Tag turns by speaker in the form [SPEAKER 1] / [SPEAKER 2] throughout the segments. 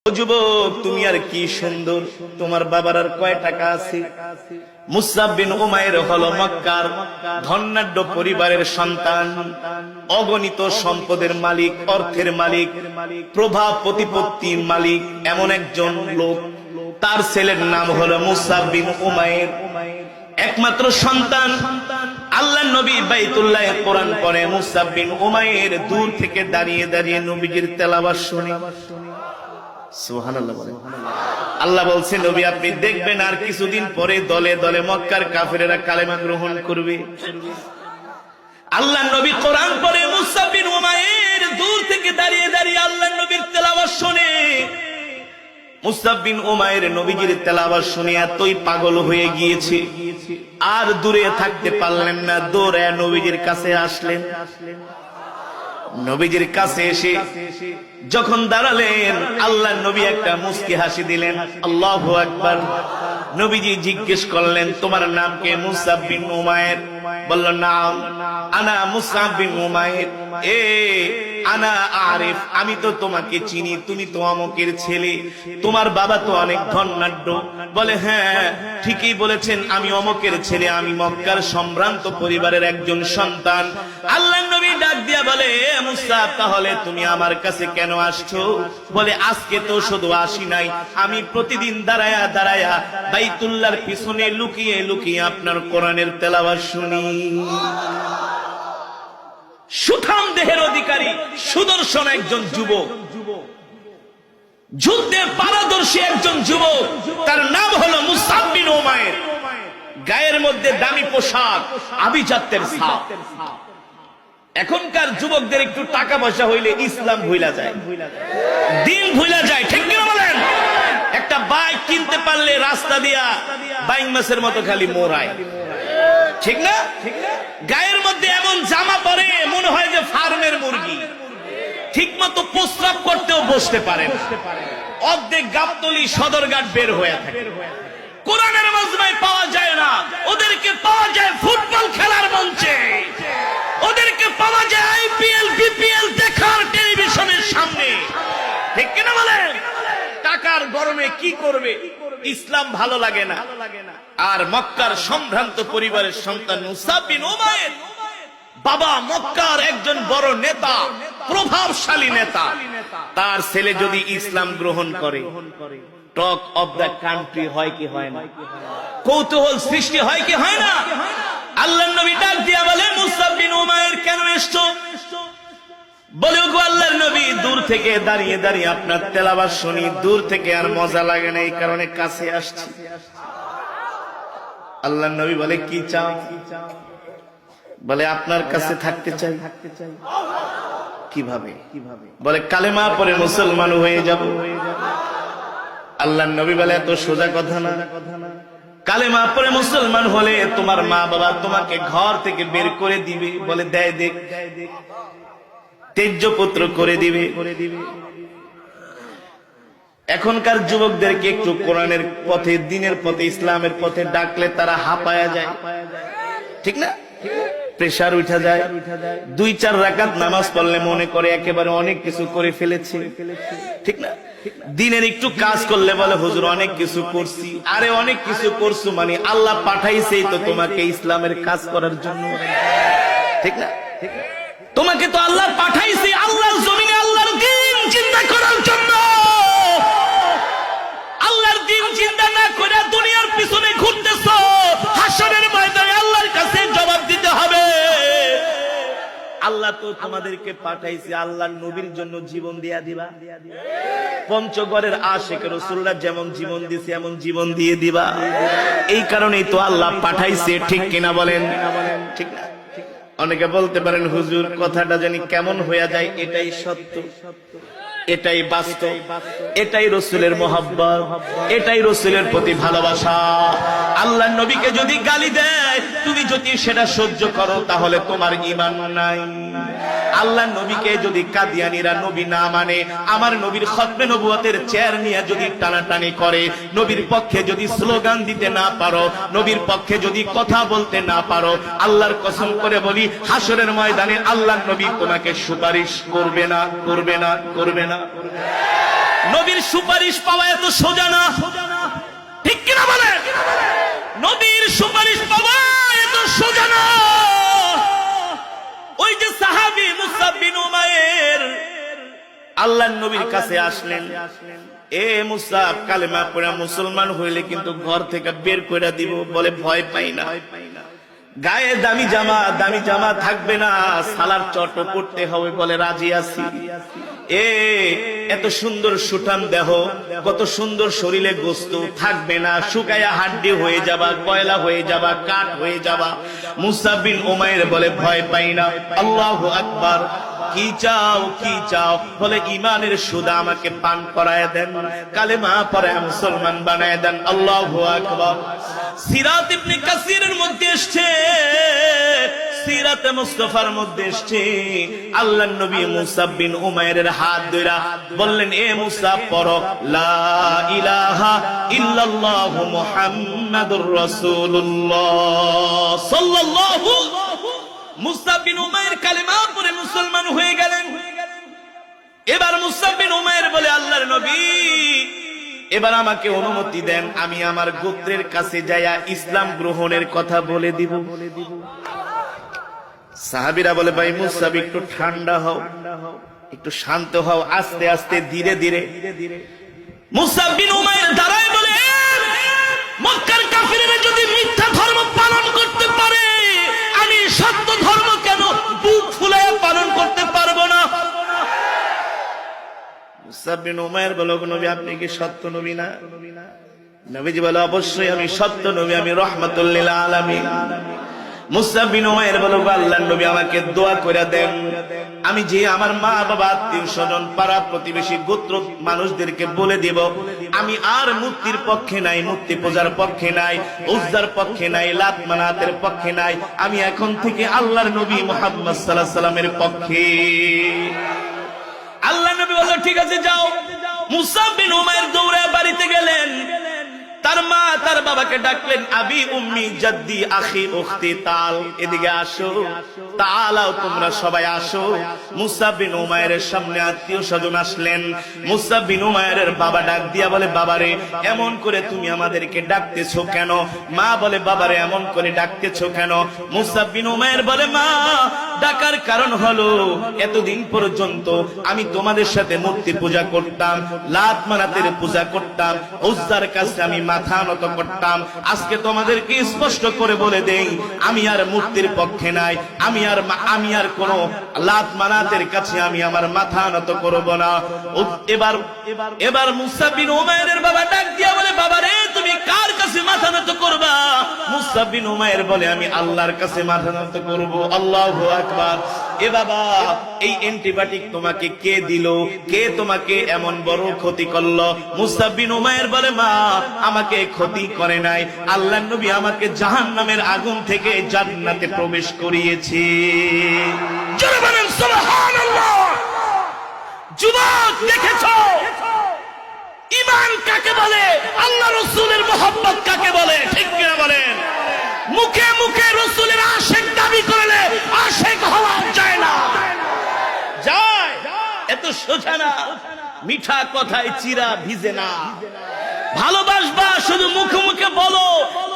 [SPEAKER 1] ও যুবক, তুমি আর কি সুন্দর, তোমার বাবার আর কয় টাকা আছে? মুসআব বিন উমাইর হলো মক্কার ধনাঢ্য পরিবারের সন্তান, অগণিত সম্পদের মালিক, অর্থের মালিক, প্রভাব প্রতিপত্তির মালিক, এমন একজন লোক। তার ছেলের নাম হলো মুসআব বিন উমাইর, একমাত্র সন্তান। আল্লাহর নবী বাইতুল্লাহে কোরআন পড়ে, মুসআব বিন উমাইর দূর থেকে দাঁড়িয়ে দাঁড়িয়ে নবীজির তেলাওয়াত শুনে। সুবহানাল্লাহ বলেন। আল্লাহ বলছে, নবী আপনি দেখবেন আর কিছুদিন পরে দলে দলে মক্কার কাফেরেরা কালেমা গ্রহণ করবে। আল্লাহর নবী কোরআন পড়ে, মুসআব বিন উমাইর দূর থেকে দাঁড়িয়ে দাঁড়িয়ে আল্লাহর নবীর তেলাওয়াত শুনে। মুসআব বিন উমাইর নবীজির তেলাওয়াত শুনে এতই পাগল হয়ে গিয়েছে, আর দূরে থাকতে পারলেন না, দৌড়ে নবীজির কাছে আসলেন। নবীজির কাছে এসে যখন দাঁড়ালেন, আল্লাহর নবী একটা মুস্কি হাসি দিলেন। আল্লাহু আকবার। নবীজি জিজ্ঞেস করলেন, তোমার নাম কে? মুসআব বিন উমাইর। বলল, নাম আনা মুসআব বিন উমাইর। আনা আরিফ, আমি তো তোমাকে চিনি, তুমি তো অমুকের ছেলে, তোমার বাবা তো অনেক ধনাঢ্য। বলে, হ্যাঁ ঠিকই বলেছেন, আমি অমুকের ছেলে, আমি মক্কার সম্ভ্রান্ত পরিবারের একজন সন্তান। আল্লাহর নবী ডাক দিয়া বলে, মুসআব তাহলে তুমি আমার কাছে কেন আসছো? বলে, আজকে তো শুধু আসি নাই, আমি প্রতিদিন দাঁড়ায়া দাঁড়ায়া বাইতুল্লাহর পিছনে লুকিয়ে লুকিয়ে আপনার কোরআনের তেলাওয়াত শুনি। সুঠাম দেহের অধিকারী, সুদর্শন একজন যুবক, যুদ্ধে পারদর্শী একজন যুবক, তার নাম হলো মুসআব বিন উমাইর। গায়ের মধ্যে দামি পোশাক, আভিজাত্যের ছাপ। এখনকার যুবকদের একটু টাকা পয়সা হইলে ইসলাম ভুলা যায়, দিন ভুলা যায়, ঠিক কিনা বলেন? একটা বাইক কিনতে পারলে রাস্তা দিয়া বাইং মাছের মতো খালি মোড়ায়, ঠিক না? গায়ের মধ্যে এমন জামা পরে মনে হয় যে ফার্মের মুরগি, ঠিক মতো প্রস্রাব করতেও বসতে পারে, অর্ধেক গাবতলী সদরঘাট বের হয়ে থাকে। কোরআনের মাজমায় পাওয়া যায় না, ওদেরকে পাওয়া যায় ফুটবল খেলার মঞ্চে, ওদেরকে পাওয়া যায় আইপিএল বিপিএল দেখার টেলিভিশনের সামনে, ঠিক কিনা বলেন? টাকার গরমে কি করবে, ইসলাম ভালো লাগে না। আর মক্কার সম্ভ্রান্ত পরিবারের সন্তান মুসআব বিন উমাইর, বাবা মক্কার একজন বড় নেতা, প্রভাবশালী নেতা, তার ছেলে যদি ইসলাম গ্রহণ করে, টক অফ দ্য কান্ট্রি হয় কি হয় না? কৌতূহল সৃষ্টি হয় কি হয় না? আল্লাহর নবী ডাক দিয়া বলে, মুসআব বিন উমাইর কেন এসছো? বলে, ওগো আল্লাহর নবী, দূর থেকে দাঁড়িয়ে দাঁড়িয়ে আপনার তেলাওয়াত শুনি, দূর থেকে আর মজা লাগে না, এই কারণে কাছে আসছি। আল্লাহর নবী বলে, কি চাও? বলে, আপনার কাছে থাকতে চাই। কিভাবে? বলে, কালেমা পড়ে মুসলমান হয়ে যাব। আল্লাহর নবী বলে, এত সোজা কথা না। কালেমা পড়ে মুসলমান হলে তোমার মা বাবা তোমাকে ঘর থেকে বের করে দিবে। বলে, দেয় দেখ, তেজ্য পুত্র করে দিবে। এখনকার যুবকদেরকে একটু কোরআনের পথে, দিনের পথে, ইসলামের পথে ডাকলে তারা হাঁপায়া যায়, ঠিক না? প্রেসার উঠা যায়। 2-4 রাকাত নামাজ পড়লে মনে করে একেবারে অনেক কিছু করে ফেলেছে, ঠিক না? দিনের একটু কাজ করলে বলে, হুজুর অনেক কিছু করছি। আরে অনেক কিছু করছো মানে আল্লাহ পাঠাইছেই তো তোমাকে ইসলামের কাজ করার জন্য, ঠিক না? তোমাকে তো আল্লাহ পাঠাইছে আল্লাহর জমিনে আল্লাহর দ্বীন চিন্তা করার জন্য। আল্লাহর দ্বীন চিন্তা না করে দুনিয়ার পিছনে ঘুরতেছো, হাসরের ময়দানে আল্লাহর কাছে জবাব দিতে হবে। আল্লাহ তো তোমাদেরকে পাঠাইছে আল্লাহর নবীর জন্য জীবন দিয়া দিবা। পঞ্চগড়ের আশিক রাসূলুল্লাহ যেমন জীবন দিয়েছে এমন জীবন দিয়ে দিবা। এই কারণেই তো আল্লাহ পাঠাইছে, ঠিক কিনা বলেন? ঠিক না? অনেকে বলতে পারেন, হুজুর কথাটা জানি কেমন হয়ে যায়। এটাই সত্য, এটাই বাস্তব, এটাই রাসূলের মহব্বত, এটাই রাসূলের প্রতি ভালোবাসা। আল্লাহর নবীকে যদি গালি দেয়, তুমি যদি সেটা সহ্য করো, তাহলে তোমার ঈমান নাই। আল্লাহর নবীকে যদি কাদিয়ানীরা নবী না মানে, আমার নবীর খতমে নবুয়তের চেয়ার নিয়ে যদি টানাটানি করে, নবীর পক্ষে যদি স্লোগান দিতে না পারো, নবীর পক্ষে যদি কথা বলতে না পারো, আল্লাহর কসম করে বলি, হাসরের ময়দানে আল্লাহর নবী তোমাকে সুপারিশ করবে না, করবে না, করবে না। নবীর সুপারিশ পাওয়া এত সোজা না, ঠিক কিনা বলেন? নবীর সুপারিশ পাওয়া এত সোজা না। ওই যে সাহাবী মুসআব বিন উমাইর আল্লাহর নবীর কাছে আসলেন, এ মুসআব কালেমা পড়ে মুসলমান হইলে কিন্তু ঘর থেকে বের করে দিব। বলে ভয় পাই না, গায়ে দামি জামা থাকবে না, সালার চট পড়তে হবে। বলে রাজি আছি। এত সুন্দর সুঠাম দেহ, কত সুন্দর শরীরে গোস্ত থাকবে না, শুকায়া হাড্ডি হয়ে যাবা, কয়লা হয়ে যাবা, কাঠ হয়ে যাবা। মুসআব বিন উমাইর বলে ভয় পাই না। আল্লাহু আকবার। কি চাও? বলে ঈমানের সুদা আমাকে পান করায় দেন, কালেমা পড়ে মুসলমান বানায় দেন। আল্লাহু আকবার। সিরাত ইবনে কাসিরের মধ্যে এসেছে, সিরাতে মুস্তাফার মধ্যে এসেছে, আল্লাহর নবী মুসআব বিন উমাইরের হাত ধরে বললেন, এ মুসআব পড়ো লা ইলাহা ইল্লাল্লাহু মুহাম্মাদুর রাসূলুল্লাহ সাল্লাল্লাহু। মুসআব বিন উমাইর কালেমা পড়ে মুসলমান হয়ে গেলেন। এবার মুসআব বিন উমাইর বলে, আল্লাহর নবী এবার আমাকে অনুমতি দেন, আমি আমার গোত্রের কাছে যাইয়া ইসলাম গ্রহণের কথা বলে দিব। সাহাবীরা বলে, ভাই মুসআব একটু ঠান্ডা হও, একটু শান্ত হও, আস্তে আস্তে ধীরে ধীরে। মুসআব বিন উমাইর দাঁড়ায় বলে, মক্কার কাফিররা যদি মিথ্যা ধর্ম পালন করতে পারে, আমি সত্য ধর্ম কেন বুক ফুলায়া পালন করতে পারবো না? মুসআব বিন উমাইর বলে, নবী আপনি কি সত্য নবী না? নবীজি বলে, অবশ্যই আমি সত্য নবী, আমি রাহমাতুল লিল আলামিন। মুসআব বিন উমাইর বলে, আল্লাহর নবী আমাকে দোয়া করে দেন, আমি যে আমার মা বাবা আত্মীয় স্বজন পাড়া প্রতিবেশী গোত্র মানুষদেরকে বলে দেব, আমি আর মূর্তির পক্ষে নাই, মূর্তি পূজার পক্ষে নাই, উজ্জার পক্ষে নাই, লাত মানাতের পক্ষে নাই, আমি এখন থেকে আল্লাহর নবী মুহাম্মদ সাল্লাল্লাহু আলাইহি সাল্লামের পক্ষে। আল্লাহর নবী বলল, ঠিক আছে যাও। মুসআব বিন উমাইর দৌড়ে বাড়িতে গেলেন, তার মা তার বাবাকে ডাকলেন, আবি উম্মি জাদ্দি আখি উখতি তাল, এদিকে আসো, তালাও তোমরা সবাই আসো। মুসআব বিন উমাইরের সামনে আত্মীয় স্বজন আসলেন। মুসআব বিন উমাইরের বাবা ডাক দিয়া বলে, বাবারে এমন করে তুমি আমাদেরকে ডাকতেছো কেন? মা বলে, বাবারে এমন করে ডাকতেছো কেন? মুসআব বিন উমাইর বলে, মা ডাকার কারণ হলো এতদিন পর্যন্ত আমি তোমাদের সাথে মূর্তি পূজা করতাম, লাত মানাতের পূজা করতাম, উজ্জার কাছে আমি মাথা নত করতাম। আজকে তোমাদেরকে স্পষ্ট করে বলে দেই, আমি আর মূর্তির পক্ষে নাই, আমি আর কোন লাত মানাতের কাছে আমি আমার মাথা নত করব না। এবার মুসআব বিন উমাইরের বাবা ডাক দিয়া বলে, বাবারে তুমি কার কাছে মাথা নত করবা? মুসআব বিন উমাইর বলে, আমি আল্লাহর কাছে মাথা নত করব। আল্লাহু আকবার। এ বাবা, এই অ্যান্টিবায়োটিক তোমাকে কে দিল? কে তোমাকে এমন বড় ক্ষতি করলো? মুসআব বিন উমাইর বলে, মা আমাকে ক্ষতি করে নাই, আল্লাহর নবী আমাকে জাহান্নামের আগুন থেকে জান্নাতে প্রবেশ করিয়েছে। জোরে বলেন সুবহানাল্লাহ। যুবক দেখেছো ঈমান কাকে বলে, আল্লাহ রাসূলের মুহাব্বত কাকে বলে, ঠিক কিনা বলেন? মুখে মুখে রাসূলের আশিক দাবি করলে আশিক হওয়া যায় না, যায় এত সোজা না। মিঠা কথায় চিরা ভিজে না। ভালোবাসবা শুধু মুখে মুখে বলো,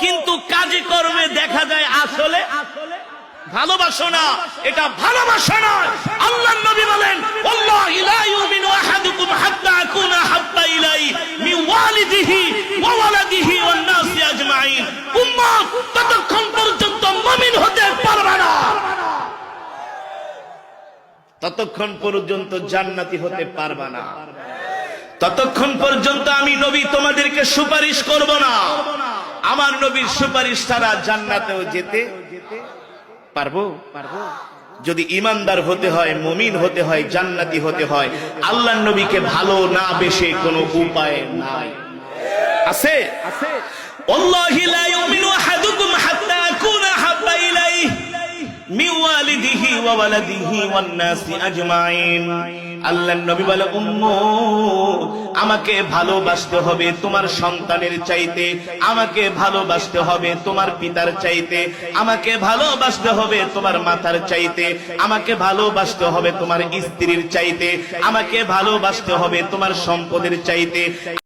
[SPEAKER 1] কিন্তু কাজে কর্মে দেখা যায় আসলে ভালোবাসো না। এটা ভালোবাসা না। আল্লাহর নবী বলেন, ওয়াল্লাহি লা ইউমিনু আহাদুকুম হাত্তা আকুনা হাব্বা ইলাইহি মিন ওয়ালিদিহি ওয়া ওয়ালাদিহি ওয়ান নাসি আজমাইন। উম্মত ততক্ষণ পর্যন্ত মুমিন হতে পারবে না, ততক্ষণ পর্যন্ত জান্নাতি হতে পারবে না, ততক্ষণ পর্যন্ত আমি নবী তোমাদেরকে সুপারিশ করব না। আমার নবীর সুপারিশ ছাড়া জান্নাতেও যেতে পারবো? যদি ইমানদার হতে হয়, মুমিন হতে হয়, জান্নাতি হতে হয়, আল্লাহর নবীকে ভালো না বেশে কোনো উপায় নাই। আছে? ওয়াল্লাহি লা ইউমিনু আহাদুকুম হাত্তা আকুনা হাব্বা ইলাইহি মিন ওয়ালিদিহি ওয়া ওয়ালাদিহি ওয়ান নাসি আজমাইন। আল্লাহর নবী বলে, উম্মত আমাকে ভালোবাসতে হবে তোমার সন্তানের চাইতে, আমাকে ভালোবাসতে হবে তোমার পিতার চাইতে, আমাকে ভালোবাসতে হবে তোমার মাতার চাইতে, আমাকে ভালোবাসতে হবে তোমার স্ত্রীর চাইতে, আমাকে ভালোবাসতে হবে তোমার সম্পদের চাইতে।